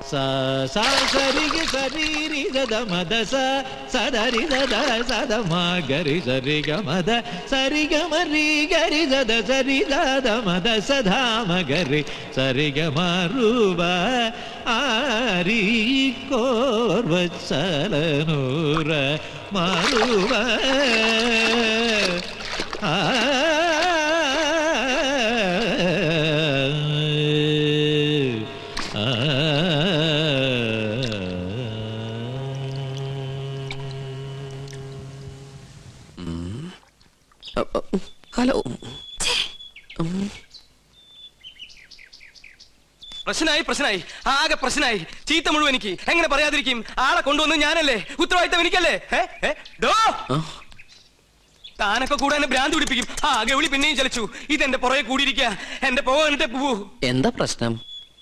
sa sa sari ga sari ri ga da ma da sa sa da ri da da sa da ma ga ri sari ga ma da sari ga ma ri ga ri da da sari da da ma da sa dha ma ga ri sari ga ma ru ba ari kor vasalanura ma ru ba hello. പ്രശ്നമായി ആകെ പ്രശ്നമായി. ചീത്ത മുഴുവൻ എനിക്ക് എങ്ങനെ പറയാതിരിക്കും? ആളെ കൊണ്ടുവന്ന് ഞാനല്ലേ, ഉത്തരവാദിത്തം എനിക്കല്ലേ? താനൊക്കെ കൂടെ എന്നെ ഭ്രാന്ത് പിടിപ്പിക്കും. ഗൗളി പിന്നെയും ചലിച്ചു. ഇതെന്റെ പുറകെ കൂടിയിരിക്കുക. എന്റെ പോകെ പോവൂ. എന്താ പ്രശ്നം?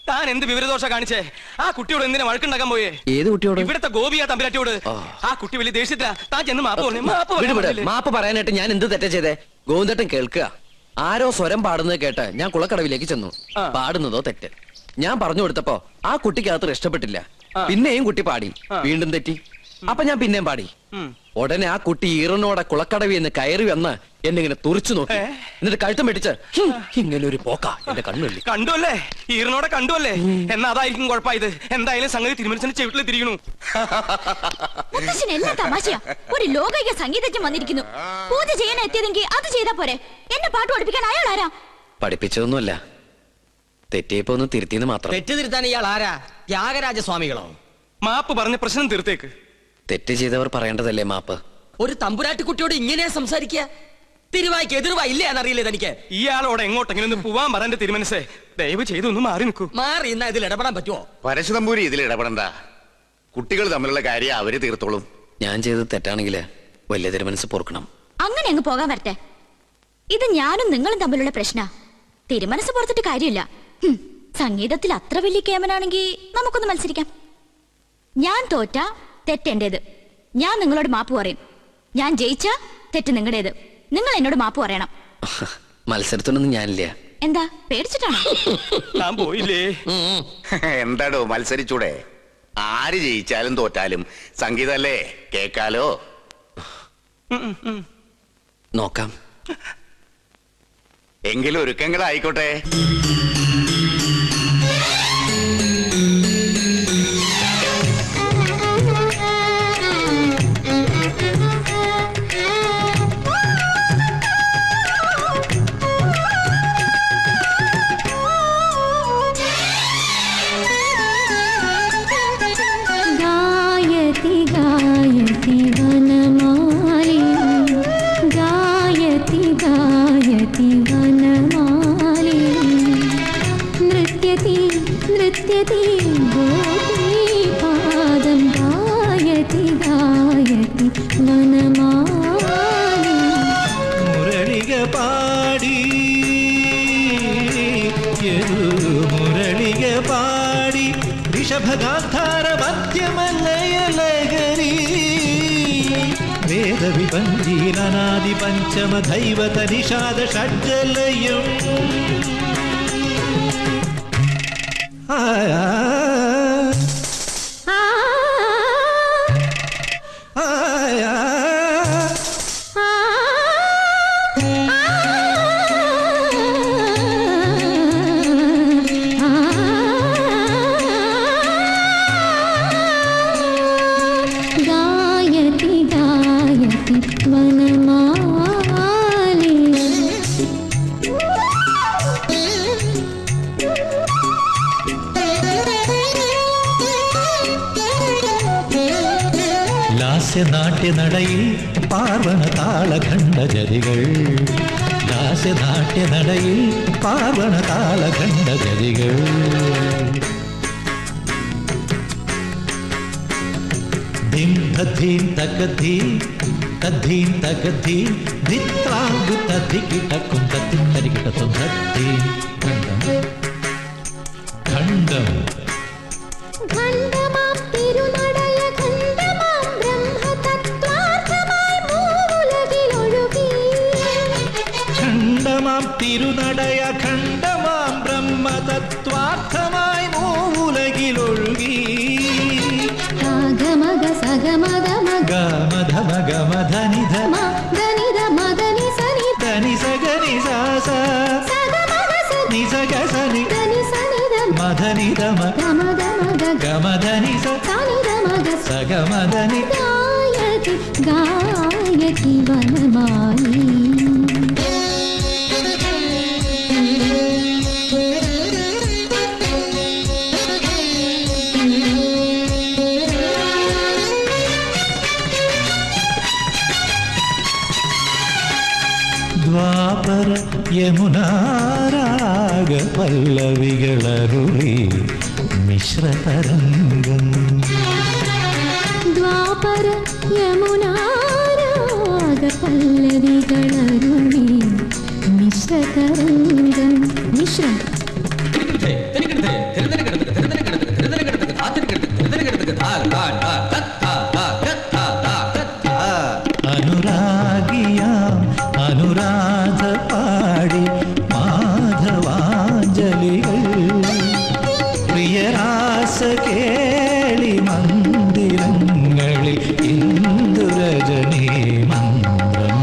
താൻ എന്ത് വിവരദോഷ കാണിച്ചേ? ആ കുട്ടിയോട് എന്തിനാ വഴക്കുണ്ടാക്കാൻ പോയേ? ഏത് കുട്ടിയോട്? ഇവിടത്തെ ഗോപിയാ തമ്പുരാട്ടിയോട്. ആ കുട്ടി വലിയ ദേഷ്യത്തിലാ. താൻ ചെന്ന് മാപ്പ് പറയാനായിട്ട് ഞാൻ എന്ത് തെറ്റാ ചെയ്തേ? ഗോവിന്ദേട്ടൻ കേൾക്കുക. ആരോ സ്വരം പാടുന്നത് കേട്ട് ഞാൻ കുളക്കടവിലേക്ക് ചെന്നു. പാടുന്നതോ തെറ്റ്. ഞാൻ പറഞ്ഞു കൊടുത്തപ്പോ ആ കുട്ടിക്കകത്ത് ഇഷ്ടപ്പെട്ടില്ല. പിന്നെയും കുട്ടി പാടി. വീണ്ടും തെറ്റി. അപ്പൊ ഞാൻ പിന്നെയും പാടി. ഉടനെ ആ കുട്ടി ഈറനോടെ കുളക്കടവി എന്ന് കയറി വന്ന് എന്നിങ്ങനെ തുറച്ചു നോക്കി. എന്നിട്ട് കഴുത്തം വെട്ടിച്ച് ഇങ്ങനെ ഒരു പോക്ക എന്റെ കണ്ണുള്ളി. കണ്ടുവല്ലേ? ഈറനോടെ കണ്ടുവല്ലേ? എന്നാ അതായിരിക്കും കുഴപ്പമായത്. എന്തായാലും സംഗതി തിരുമനസിന്റെ ചെവിട്ടിൽ തിരിയണു. ഒരു ലോകൈക സംഗീതജ്ഞൻ വന്നിരിക്കുന്നു. പൂജ ചെയ്യാൻ എത്തിയതെങ്കിൽ അത് ചെയ്താ പോരെ. എന്നെ പാട്ട് പഠിപ്പിക്കാൻ അയാൾ ആരാ? പഠിപ്പിച്ചതൊന്നുമല്ല, തെറ്റിയപ്പോ ഒന്ന് തിരുത്തിന്ന് മാത്രം. തെറ്റ് തിരുത്താൻ ഇയാൾ ആരാ? ത്യാഗരാജസ്വാമികളോ? മാപ്പ് പറഞ്ഞ പ്രശ്നം തീർത്തേക്ക്. തെറ്റ് ചെയ്തവർ പറയേണ്ടതല്ലേ മാപ്പ്? ഒരു തമ്പുരാട്ടിക്കുട്ടിയോട് ഇങ്ങനെ സംസാരിക്കുക? തിരുവായിക്ക് എതിർവായില്ലേ എന്നറിയില്ലേ തനിക്ക്? ഇയാളോട് എങ്ങോട്ടെങ്കിലും ഒന്ന് പോവാൻ പറയേണ്ട തിരുമനസേ, ദയവ് ചെയ്ത് ഒന്ന് മാറി നിൽക്കൂ. മാറി ഇന്നാ ഇതിൽ ഇടപെടാൻ പറ്റുമോ? പരശുതമ്പൂരി ഇതിൽ ഇടപെടണ്ട. കുട്ടികൾ തമ്മിലുള്ള കാര്യം അവര് തീർത്തോളും. ഞാൻ ചെയ്തത് തെറ്റാണെങ്കിൽ വലിയ തിരുമനസ് പൊറുക്കണം. അങ്ങനെ അങ്ങ് പോകാൻ വരട്ടെ. ഇത് ഞാനും നിങ്ങളും തമ്മിലുള്ള പ്രശ്ന. തിരുമനസ് പുറത്തിട്ട് കാര്യമില്ല. സംഗീതത്തിൽ അത്ര വലിയ കേമനാണെങ്കിൽ നമുക്കൊന്ന് മത്സരിക്കാം. ഞാൻ തോറ്റ തെറ്റെന്റേത്. ഞാൻ നിങ്ങളോട് മാപ്പ് പറയും. ഞാൻ ജയിച്ച തെറ്റ് നിങ്ങളുടേത്. നിങ്ങൾ എന്നോട് മാപ്പ് പറയണം. മത്സരത്തിനൊന്നും ഞാനില്ല. എന്താ പേടിച്ചിട്ടാണോ? എന്താടോ മത്സരിച്ചൂടെ? ആര് ജയിച്ചാലും തോറ്റാലും സംഗീതല്ലേ, കേക്കാലോ. നോക്കാം. എങ്കിലും ഒരുക്കങ്ങളായിക്കോട്ടെ. മുരളിക പാടി മുരളിക പാടി ഋഷഭഗാന്ധാര മധ്യമലയലഹരി വേദവിപഞ്ചീലനാദി പഞ്ചമ ദൈവത നിഷാദ ഷഡ്ജലയം നാട്യനടയിൽ പാർവണ താളഖണ്ഡജതികൾ. ലാസ്യനാട്യനടയിൽ പാർവണ താളഖണ്ഡജതികൾ. ധിം ധീം തകധീ തദ്ധീം തകധീ ധിത്രാങ്കു തധികിടക്കും തത്തിത്തരികിടത്തും ധീം ഖണ്ഡം ഖണ്ഡം തിരുനടയ ഖണ്ഡമാം ബ്രഹ്മതത്വാർത്ഥമായി മൂവുലകിലൊഴുകി. നിധമ ഗമധനി സഗമധനി ഗായകി വനമാലി ദ്വാപര യമുനാരാഗ പല്ലവികളരുളി മിശ്രതരംഗം ദ്വാപര യമുനാരാഗ പല്ലവികളരുളി മിശ്രതരംഗം മിശ്രം അനുരാഗിയാം അനുരാധ പാടി മാധവാഞ്ജലികൾ പ്രിയരാസ കേളി മന്ദിരങ്ങളിൽ ഇന്ദുരജനീ മന്ത്രം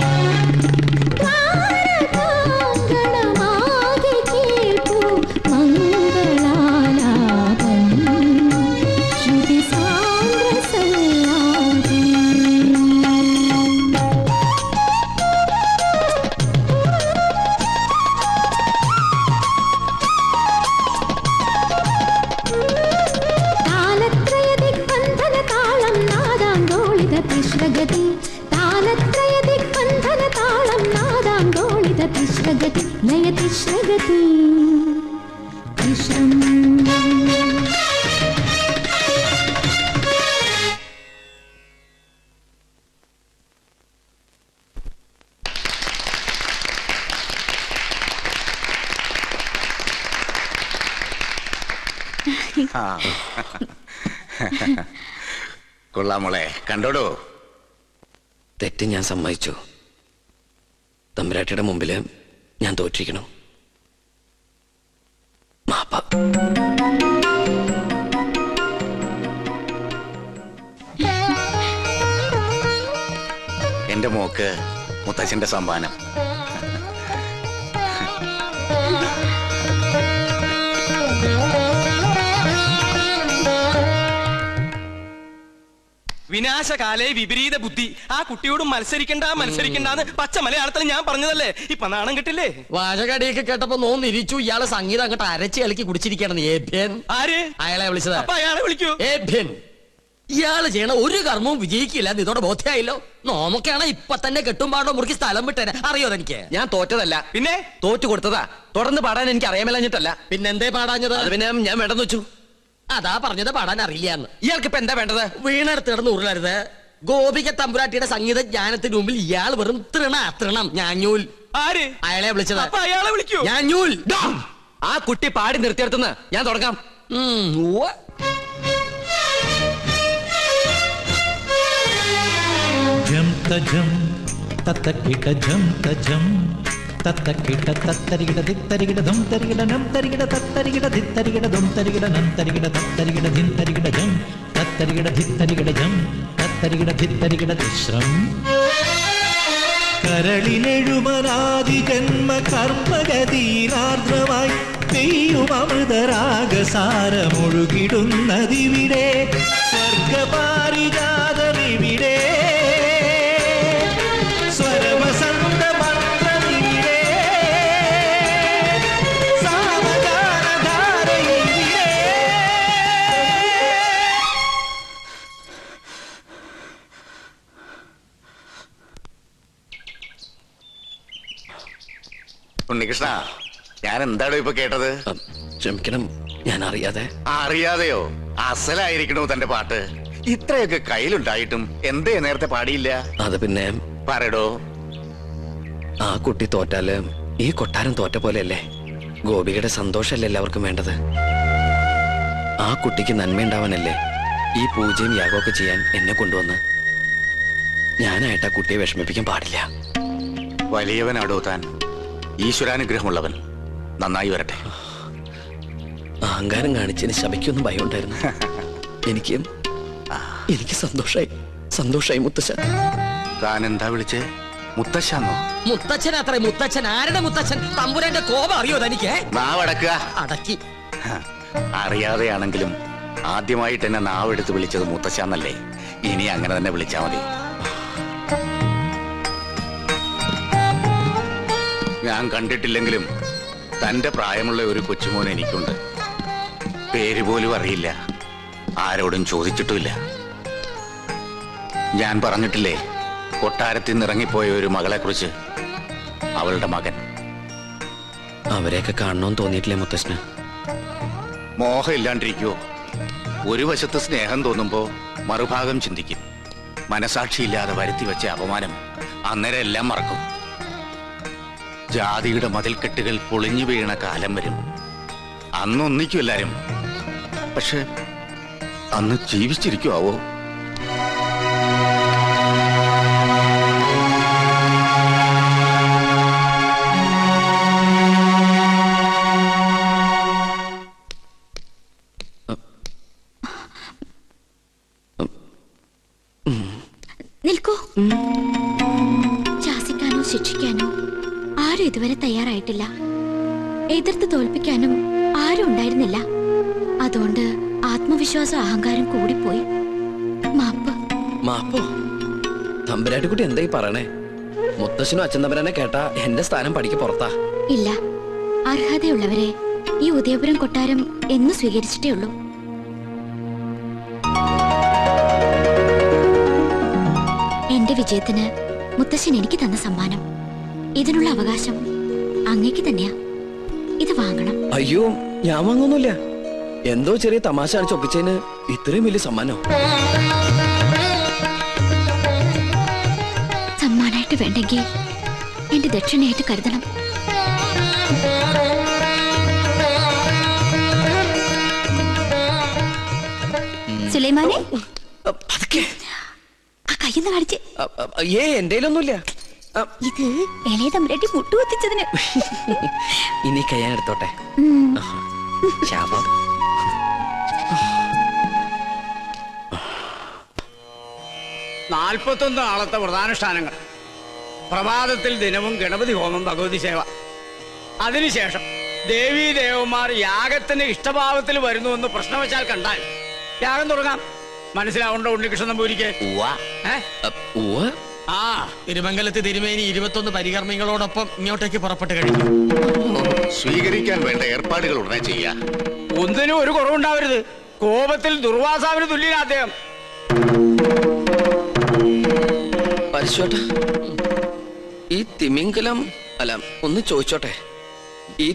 ഗണമാകെ കേൾപ്പൂ മംഗളാലാപം ശ്രുതി സാന്ദ്ര സല്ലാപം തിശ്രഗതി ലയ തിശ്രഗതി തിശ്രം കൊള്ളാമോളെ, കണ്ടോടോ? തെറ്റ് ഞാൻ സമ്മതിച്ചു. തമ്പുരാട്ടിയുടെ മുമ്പില് ഞാൻ തോറ്റിരിക്കണം. മാപ്പ. എന്റെ മോക്ക് മുത്തച്ഛന്റെ സമ്മാനം. വിനാശകാലേ വിപരീത ബുദ്ധി. ആ കുട്ടിയോട് മത്സരിക്കണ്ടെന്ന് പച്ച മലയാളത്തിൽ ഞാൻ പറഞ്ഞതല്ലേ? ഇപ്പൊ നാണം കിട്ടില്ലേ? വാചകടിയൊക്കെ കേട്ടപ്പോ നോന്നിരിച്ചു. ഇയാള് സംഗീതം അങ്ങോട്ട് അരച്ച് കളിക്ക് കുടിച്ചിരിക്കുകയാണ്. ആര്? അയാളെ വിളിച്ചത്. അപ്പൊ അയാളെ വിളിക്കൂ. ഇയാള് ചെയ്യണ ഒരു കർമ്മവും വിജയിക്കില്ല. ഇതോടെ ബോധ്യായില്ലോ. നോമൊക്കെയാണ് ഇപ്പൊ തന്നെ കെട്ടുംപാടോ മുറുക്കി സ്ഥലം വിട്ടേനെ. അറിയോ എനിക്ക്? ഞാൻ തോറ്റതല്ല, പിന്നെ തോറ്റു കൊടുത്തതാ. തുടർന്ന് പാടാൻ എനിക്ക് അറിയാമല്ലഞ്ഞിട്ടല്ല. പിന്നെന്തേ പാടാഞ്ഞത്? പിന്നെ ഞാൻ വേണ്ടെന്ന് വെച്ചു. അതാ പറഞ്ഞത് പാടാൻ അറിയില്ലാന്ന്. ഇയാൾക്ക് ഇപ്പൊ എന്താ വേണ്ടത്? വീണെടുത്ത് കിടന്ന് ഉരുളരുത്. ഗോപിക തമ്പുരാട്ടിയുടെ സംഗീത ജ്ഞാനത്തിന് മുമ്പിൽ ഇയാൾ വെറും തൃണം. ഞാഞ്ഞൂൽ. ആര്? അയാളെ വിളിച്ചത്. അപ്പൊ അയാളെ വിളിക്കൂ. ഞാഞ്ഞൂൽ. ആ കുട്ടി പാടി നിർത്തിയെടുത്തുന്ന് ഞാൻ തുടങ്ങാം. ജം തജം തത്തക്കിട ജം തജം തത്തക്കിട തത്തരികിട ദിത്തരികിട ധം തരികിട നം തരികിട തത്തരികിട ദിത്തരികിട ധം തരികിട നം തരികിട തത്തരികിട ധിം തരികിട ജം തത്തരികിട ധിത്തരികിട ജം തത്തരികിട ധിത്തരികിട തിശ്രം കരളിലെഴുമനാദി ജന്മ കർമ്മഗതീനാർദ്രമായി പെയ്യുമമൃതരാഗസാരമൊഴുകിടുന്നതിവിടെ സ്വർഗപാരിജാതമിവിടെ സ്വരവസന്ത മന്ത്രമിവിടെ സാമഗാനധാരയിവിടെ. ഉണ്ണികൃഷ്ണ, ഞാൻ എന്താണോ ഇപ്പൊ കേട്ടത്? ക്ഷമിക്കണം, ഞാൻ അറിയാതെ. അറിയാതെയോ? അസലായിരിക്കണോ തന്റെ പാട്ട്? ഇത്രയൊക്കെ കയ്യിലുണ്ടായിട്ടും എന്തേ നേരത്തെ പാടിയില്ല? അത് പിന്നെ പറയടോ. ആ കുട്ടി തോറ്റാല് ഈ കൊട്ടാരം തോറ്റ പോലെയല്ലേ? ഗോപികയുടെ സന്തോഷമല്ലേ എല്ലാവർക്കും വേണ്ടത്? ആ കുട്ടിക്ക് നന്മയുണ്ടാവാനല്ലേ ഈ പൂജയും യാഗമൊക്കെ ചെയ്യാൻ എന്നെ കൊണ്ടുവന്ന്. ഞാനായിട്ട് ആ കുട്ടിയെ വിഷമിപ്പിക്കാൻ പാടില്ല. വലിയവനാടോ താൻ, ഈശ്വരാനുഗ്രഹമുള്ളവൻ. നന്നായി വരട്ടെ. അഹങ്കാരം കാണിച്ചതിന് ശബയ്ക്കൊന്നും ഭയം ഉണ്ടായിരുന്നു. എനിക്ക് സന്തോഷായി മുത്തശ്ശൻ. താൻ എന്താ വിളിച്ചേ? മുത്തശ്ശാന്നോ? മുത്തച്ഛൻ അത്ര മുത്തച്ഛൻ. ആരുടെ മുത്തച്ഛൻ? തമ്പുരാന്റെ കോപം അറിയോ തനിക്ക്? നാവടക്കുക. അടക്കി. അറിയാതെയാണെങ്കിലും ആദ്യമായിട്ട് എന്നെ നാവെടുത്ത് വിളിച്ചത് മുത്തശ്ശാന്നല്ലേ? ഇനി അങ്ങനെ തന്നെ വിളിച്ചാ മതി. ഞാൻ കണ്ടിട്ടില്ലെങ്കിലും തന്റെ പ്രായമുള്ള ഒരു കൊച്ചുമോൻ എനിക്കുണ്ട്. പേര് പോലും അറിയില്ല, ആരോടും ചോദിച്ചിട്ടുമില്ല. ഞാൻ പറഞ്ഞിട്ടില്ലേ കൊട്ടാരത്തിൽ നിന്ന് ഇറങ്ങിപ്പോയ ഒരു മകളെ കുറിച്ച്? അവളുടെ മകൻ. അവരെയൊക്കെ കാണണമെന്ന് തോന്നിയിട്ടില്ലേ മുത്തശ്ശന്? മോഹം ഇല്ലാണ്ടിരിക്കുവോ? ഒരു വശത്ത് സ്നേഹം തോന്നുമ്പോ മറുഭാഗം ചിന്തിക്കും. മനസാക്ഷിയില്ലാതെ വരുത്തി വെച്ച അപമാനം അന്നേരം എല്ലാം മറക്കും. ജാതിയുടെ മതിൽക്കെട്ടുകൾ പൊളിഞ്ഞു വീണ കാലം വരും. അന്നൊന്നിക്കും എല്ലാരും. പക്ഷെ അന്ന് ജീവിച്ചിരിക്കുവോ? നിൽക്കൂ. ശാസിക്കാനോ ശിക്ഷിക്കാനോ ആരും ഇതുവരെ തയ്യാറായിട്ടില്ല. എതിർത്ത് തോൽപ്പിക്കാനും ആരും ഉണ്ടായിരുന്നില്ല. അതുകൊണ്ട് ആത്മവിശ്വാസം അഹങ്കാരം കൂടിപ്പോയി. മാപ്പോ? തമ്പുരാട്ടിക്കുട്ടി എന്തായി പറയണേ? മുത്തശ്ശനും അച്ഛൻ തമ്പുരാനെ കേട്ടാ എന്റെ സ്ഥാനം പടിക്ക് പുറത്താ. ഇല്ല, അർഹതയുള്ളവരെ ഈ ഉദയപുരം കൊട്ടാരം എന്ന് സ്വീകരിച്ചിട്ടേ ഉള്ളൂ. എന്റെ വിജയത്തിന് മുത്തശ്ശൻ എനിക്ക് തന്ന സമ്മാനം. ഇതിനുള്ള അവകാശം അങ്ങേക്ക് തന്നെയാ. ഇത് വാങ്ങണം. അയ്യോ, ഞാൻ വാങ്ങൊന്നുമില്ല. എന്തോ ചെറിയ തമാശ കാണിച്ച് ഒപ്പിച്ചതിന് ഇത്രയും വലിയ സമ്മാനോ? സമ്മാനായിട്ട് വേണ്ടെങ്കിൽ എന്റെ ദക്ഷിണയായിട്ട് കരുതണം. സുലൈമാനെ, ആ കയ്യെന്ന് കാണിച്ച്. എന്തേലൊന്നുമില്ല. ഇത് ഇളയ തമ്പുരാട്ടി മുട്ടുകുത്തിച്ചതിന്. ഇനി കയ്യാൻ എടുത്തോട്ടെ. ശാപം. 41 നാളത്തെ വ്രതാനുഷ്ഠാനങ്ങൾ. പ്രഭാതത്തിൽ ദിനവും ഗണപതി ഹോമം, ഭഗവതി സേവ. അതിനുശേഷം ദേവീ ദേവന്മാർ യാഗത്തിന് ഇഷ്ടഭാവത്തിൽ വരുന്നുവെന്ന് പ്രശ്നവശാൽ കണ്ടാൽ യാഗം തുടങ്ങാം. മനസ്സിലാവുണ്ടോ ഉണ്ണികൃഷ്ണൻ നമ്പൂരിക്ക്? ആ തിരുമംഗലത്ത് തിരുമേനി 21 പരികർമ്മികളോടൊപ്പം ഇങ്ങോട്ടേക്ക് പുറപ്പെട്ട് കഴിഞ്ഞു. സ്വീകരിക്കാൻ വേണ്ട ഏർപ്പാടുകൾ ഉടനെ ചെയ്യാം. ഒന്നിനും ഒരു കുറവുണ്ടാവരുത്. കോപത്തിൽ ദുർവാസാവിന് തുല്യനാ അദ്ദേഹം. പരിശോട്ട, ഈ തിമിംഗലം അല്ല, ഒന്ന് ചോദിച്ചോട്ടെ, ഈ